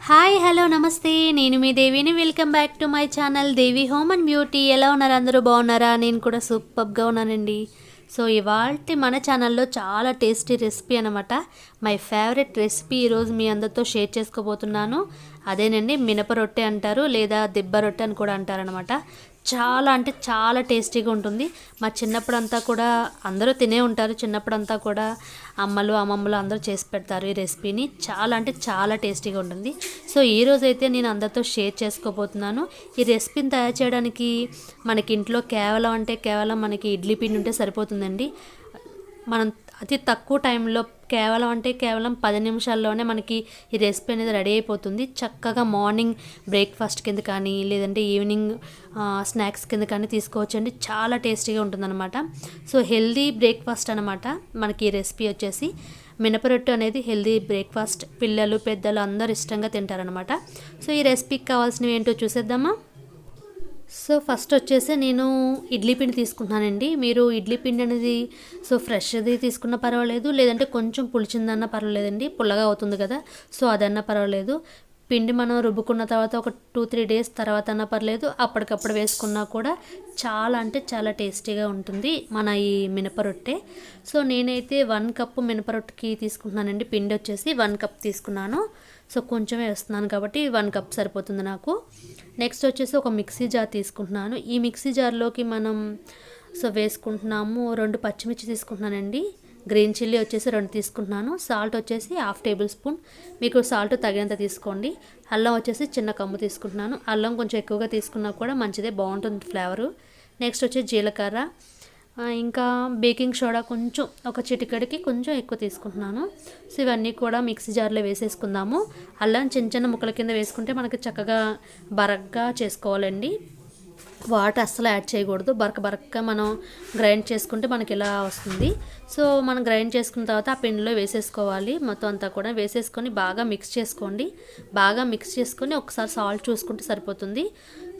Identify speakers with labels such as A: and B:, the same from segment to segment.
A: Hi hello నమస్తే, నేను మీ దేవిని. Welcome back to my channel Devi home and beauty. ఎలా ఉన్నారు? అందరూ బాగున్నారా? నేను కూడా సూపర్గా ఉన్నానండి. సో ఇవాళ మన ఛానల్లో చాలా టేస్టీ రెసిపీ అనమాట. మై ఫేవరెట్ రెసిపీ ఈరోజు మీ అందరితో షేర్ చేసుకోబోతున్నాను. అదేనండి మినప రొట్టె అంటారు, లేదా దిబ్బ రొట్టె అని కూడా అంటారనమాట. చాలా అంటే చాలా టేస్టీగా ఉంటుంది. మా చిన్నప్పుడంతా కూడా అందరూ తినే ఉంటారు. చిన్నప్పుడంతా కూడా అమ్మలు అమ్మమ్మలు అందరూ చేసి పెడతారు ఈ రెసిపీని. చాలా అంటే చాలా టేస్టీగా ఉంటుంది. సో ఈరోజైతే నేను అందరితో షేర్ చేసుకోబోతున్నాను. ఈ రెసిపీని తయారు చేయడానికి మనకి ఇంట్లో కేవలం మనకి ఇడ్లీ పిండి ఉంటే సరిపోతుందండి. మనం అతి తక్కువ టైంలో కేవలం 10 నిమిషాల్లోనే మనకి ఈ రెసిపీ అనేది రెడీ అయిపోతుంది. చక్కగా మార్నింగ్ బ్రేక్ఫాస్ట్ కింద కానీ, లేదంటే ఈవినింగ్ స్నాక్స్ కింద కానీ తీసుకోవచ్చండి. చాలా టేస్టీగా ఉంటుందన్నమాట. సో హెల్దీ బ్రేక్ఫాస్ట్ అనమాట మనకి ఈ రెసిపీ వచ్చేసి. మినపరొట్టు అనేది హెల్దీ బ్రేక్ఫాస్ట్. పిల్లలు పెద్దలు అందరూ ఇష్టంగా తింటారనమాట. సో ఈ రెసిపీకి కావాల్సినవి ఏంటో చూసేద్దామా. సో ఫస్ట్ వచ్చేసి నేను ఇడ్లీ పిండి తీసుకుంటున్నానండి. మీరు ఇడ్లీ పిండి అనేది ఫ్రెష్ది తీసుకున్న పర్వాలేదు, లేదంటే కొంచెం పులిచిందన్నా పర్వాలేదండి. పుల్లగా అవుతుంది కదా, సో అదన్నా పర్వాలేదు. పిండి మనం రుబ్బుకున్న తర్వాత ఒక 2-3 డేస్ తర్వాత అన్నా పర్లేదు, అప్పటికప్పుడు వేసుకున్నా కూడా చాలా అంటే చాలా టేస్టీగా ఉంటుంది మన ఈ మినపరొట్టె. సో నేనైతే 1 కప్పు మినపరొట్టెకి తీసుకుంటున్నానండి. పిండి వచ్చేసి 1 కప్ తీసుకున్నాను. సో కొంచెమే వేస్తున్నాను కాబట్టి 1 కప్ సరిపోతుంది నాకు. నెక్స్ట్ వచ్చేసి ఒక మిక్సీ జార్ తీసుకుంటున్నాను. ఈ మిక్సీ జార్లోకి మనం వేసుకుంటున్నాము 2 పచ్చిమిర్చి తీసుకుంటున్నానండి. గ్రీన్ చిల్లీ వచ్చేసి 2 తీసుకుంటున్నాను. సాల్ట్ వచ్చేసి 1/2 టేబుల్ స్పూన్, మీకు సాల్ట్ తగినంత తీసుకోండి. అల్లం వచ్చేసి చిన్న కమ్ము తీసుకుంటున్నాను. అల్లం కొంచెం ఎక్కువగా తీసుకున్నా కూడా మంచిదే, బాగుంటుంది ఫ్లేవరు. నెక్స్ట్ వచ్చేసి జీలకర్ర, ఇంకా బేకింగ్ సోడా కొంచెం ఒక చిటికెడికి కొంచెం ఎక్కువ తీసుకుంటున్నాను. సో ఇవన్నీ కూడా మిక్సీ జార్లో వేసేసుకుందాము. అల్లం చిన్న చిన్న ముక్కల కింద వేసుకుంటే మనకి చక్కగా బరగ్గా చేసుకోవాలండి. వాటర్ అస్సలు యాడ్ చేయకూడదు. బరకగా మనం గ్రైండ్ చేసుకుంటే మనకి ఇలా వస్తుంది. సో మనం గ్రైండ్ చేసుకున్న తర్వాత ఆ పిండిలో వేసేసుకోవాలి. మొత్తం అంతా కూడా వేసేసుకొని బాగా మిక్స్ చేసుకోండి. బాగా మిక్స్ చేసుకొని ఒకసారి సాల్ట్ చూసుకుంటే సరిపోతుంది.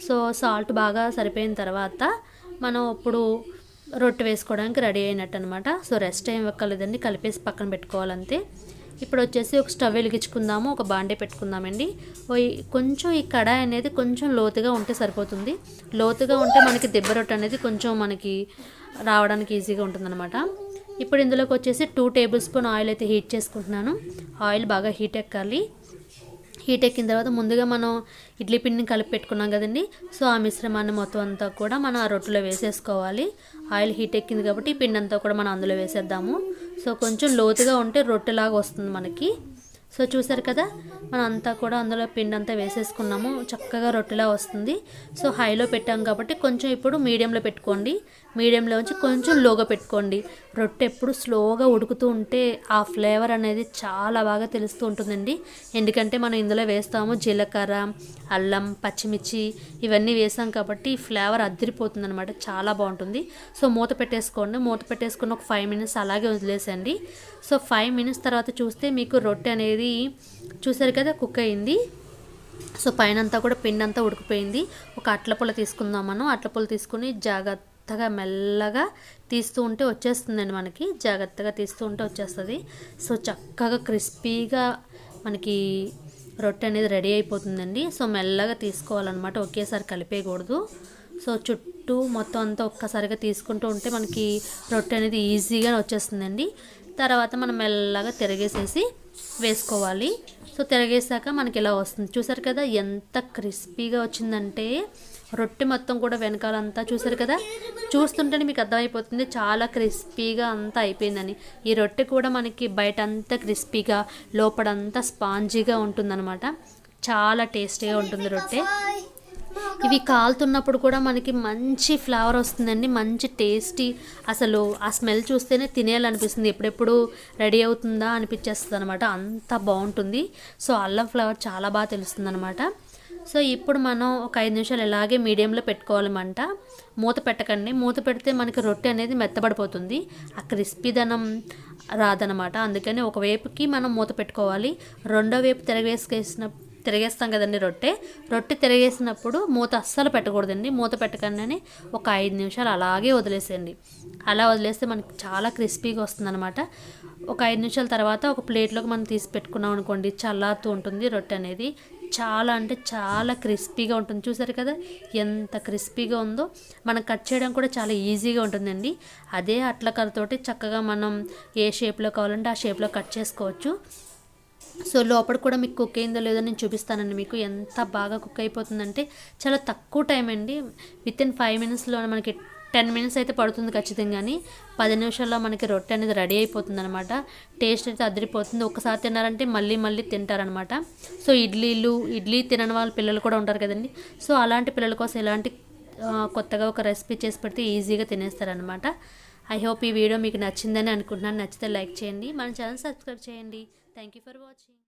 A: సో సాల్ట్ బాగా సరిపోయిన తర్వాత మనం ఇప్పుడు రొట్టె వేసుకోవడానికి రెడీ అయినట్టు అనమాట. సో రెస్ట్ ఏం ఇవ్వక్కర్లేదండి, కలిపేసి పక్కన పెట్టుకోవాలంతే. ఇప్పుడు వచ్చేసి ఒక స్టవ్ వెలిగించుకుందాము, ఒక బాండే పెట్టుకుందామండి. కొంచెం ఈ కడాయి అనేది కొంచెం లోతుగా ఉంటే సరిపోతుంది. లోతుగా ఉంటే మనకి దిబ్బ రొట్టె అనేది కొంచెం మనకి రావడానికి ఈజీగా ఉంటుందన్నమాట. ఇప్పుడు ఇందులోకి వచ్చేసి 2 టేబుల్ స్పూన్ ఆయిల్ అయితే హీట్ చేసుకుంటున్నాను. ఆయిల్ బాగా హీట్ ఎక్కాలి. హీట్ ఎక్కిన తర్వాత ముందుగా మనం ఇడ్లీ పిండిని కలిపి పెట్టుకున్నాం కదండి. సో ఆ మిశ్రమాన్ని మొత్తం అంతా కూడా మనం ఆ రొట్టెలో వేసేసుకోవాలి. ఆయిల్ హీట్ ఎక్కింది కాబట్టి ఈ పిండి అంతా కూడా మనం అందులో వేసేద్దాము. సో కొంచెం లోతుగా ఉంటే రొట్టెలాగా వస్తుంది మనకి. సో చూసారు కదా, మనం అంతా కూడా అందులో పిండి అంతా వేసేసుకున్నాము. చక్కగా రొట్టెలా వస్తుంది. సో హైలో పెట్టాం కాబట్టి కొంచెం ఇప్పుడు మీడియంలో పెట్టుకోండి. మీడియంలో ఉంచి కొంచెం లోగా పెట్టుకోండి. రొట్టె ఎప్పుడు స్లోగా ఉడుకుతూ ఉంటే ఆ ఫ్లేవర్ అనేది చాలా బాగా తెలుస్తూ ఉంటుందండి. ఎందుకంటే మనం ఇందులో వేస్తాము జీలకర్ర, అల్లం, పచ్చిమిర్చి ఇవన్నీ వేసాం కాబట్టి ఈ ఫ్లేవర్ అదిరిపోతుంది అనమాట. చాలా బాగుంటుంది. సో మూత పెట్టేసుకోండి. మూత పెట్టేసుకుని ఒక 5 మినిట్స్ అలాగే వదిలేసండి. సో 5 మినిట్స్ తర్వాత చూస్తే మీకు రొట్టె అనేది చూసారు కదా కుక్ అయింది. సో పైన అంతా కూడా పిండి అంతా ఉడికిపోయింది. ఒక అట్ల పుల్ల తీసుకుందాం మనం. అట్ల పుల్ల తీసుకుని జాగ్రత్తగా మెల్లగా తీస్తూ ఉంటే వచ్చేస్తుందండి మనకి. జాగ్రత్తగా తీస్తూ ఉంటే వచ్చేస్తుంది. సో చక్కగా క్రిస్పీగా మనకి రొట్టె అనేది రెడీ అయిపోతుందండి. సో మెల్లగా తీసుకోవాలన్నమాట, ఒకేసారి కలిపేయకూడదు. సో చుట్టూ మొత్తం అంతా ఒక్కసారిగా తీసుకుంటూ ఉంటే మనకి రొట్టె అనేది ఈజీగా వచ్చేస్తుందండి. తర్వాత మనం మెల్లగా తిరగేసేసి వేసుకోవాలి. సో తిరగేసాక మనకి ఇలా వస్తుంది. చూసారు కదా ఎంత క్రిస్పీగా వచ్చిందంటే రొట్టె మొత్తం కూడా వెనకాలంతా చూసారు కదా, చూస్తుంటేనే మీకు అర్థమైపోతుంది చాలా క్రిస్పీగా అంతా అయిపోయిందని. ఈ రొట్టె కూడా మనకి బయట అంతా క్రిస్పీగా లోపడంతా స్పాంజీగా ఉంటుందన్నమాట. చాలా టేస్టీగా ఉంటుంది రొట్టె. ఇవి కాలుతున్నప్పుడు కూడా మనకి మంచి ఫ్లేవర్ వస్తుందండి, మంచి టేస్టీ. అసలు ఆ స్మెల్ చూస్తేనే తినేయాలనిపిస్తుంది. ఎప్పుడెప్పుడు రెడీ అవుతుందా అనిపించేస్తుంది అనమాట, అంత బాగుంటుంది. సో అల్లం ఫ్లేవర్ చాలా బాగా తెలుస్తుంది అనమాట. సో ఇప్పుడు మనం ఒక 5 నిమిషాలు ఇలాగే మీడియంలో పెట్టుకోవాలన్నమాట. మూత పెట్టకండి. మూత పెడితే మనకి రొట్టె అనేది మెత్తబడిపోతుంది, ఆ క్రిస్పీదనం రాదనమాట. అందుకని ఒకవైపుకి మనం మూత పెట్టుకోవాలి. రెండో వైపు తిరగేస్తాం కదండి రొట్టె తిరగేసినప్పుడు మూత అస్సలు పెట్టకూడదండి. మూత పెట్టకుండానే ఒక 5 నిమిషాలు అలాగే వదిలేసేయండి. అలా వదిలేస్తే మనకి చాలా క్రిస్పీగా వస్తుందన్నమాట. ఒక 5 నిమిషాల తర్వాత ఒక ప్లేట్లోకి మనం తీసి పెట్టుకున్నాం అనుకోండి, చల్లారుతూ ఉంటుంది రొట్టె అనేది. చాలా అంటే చాలా క్రిస్పీగా ఉంటుంది. చూసారు కదా ఎంత క్రిస్పీగా ఉందో. మనం కట్ చేయడం కూడా చాలా ఈజీగా ఉంటుందండి. అదే అట్లకరతోటి చక్కగా మనం ఏ షేప్లో కావాలంటే ఆ షేప్లో కట్ చేసుకోవచ్చు. సో లోపల కూడా మీకు కుక్ అయిందో లేదో నేను చూపిస్తానండి. మీకు ఎంత బాగా కుక్ అయిపోతుందంటే చాలా తక్కువ టైం అండి. వితిన్ 5 మినిట్స్లో మనకి 10 మినిట్స్ అయితే పడుతుంది ఖచ్చితంగా, కానీ 10 నిమిషాల్లో మనకి రొట్టె అనేది రెడీ అయిపోతుంది అనమాట. టేస్ట్ అయితే అదిరిపోతుంది. ఒకసారి తిన్నారంటే మళ్ళీ మళ్ళీ తింటారనమాట. సో ఇడ్లీ తినని వాళ్ళ పిల్లలు కూడా ఉంటారు కదండి. సో అలాంటి పిల్లల కోసం ఇలాంటి కొత్తగా ఒక రెసిపీ చేసి పెడితే ఈజీగా తినేస్తారనమాట. ఐ హోప్ ఈ వీడియో మీకు నచ్చిందని అనుకుంటున్నాను. నచ్చితే లైక్ చేయండి, మన ఛానల్ సబ్స్క్రైబ్ చేయండి. Thank you for watching.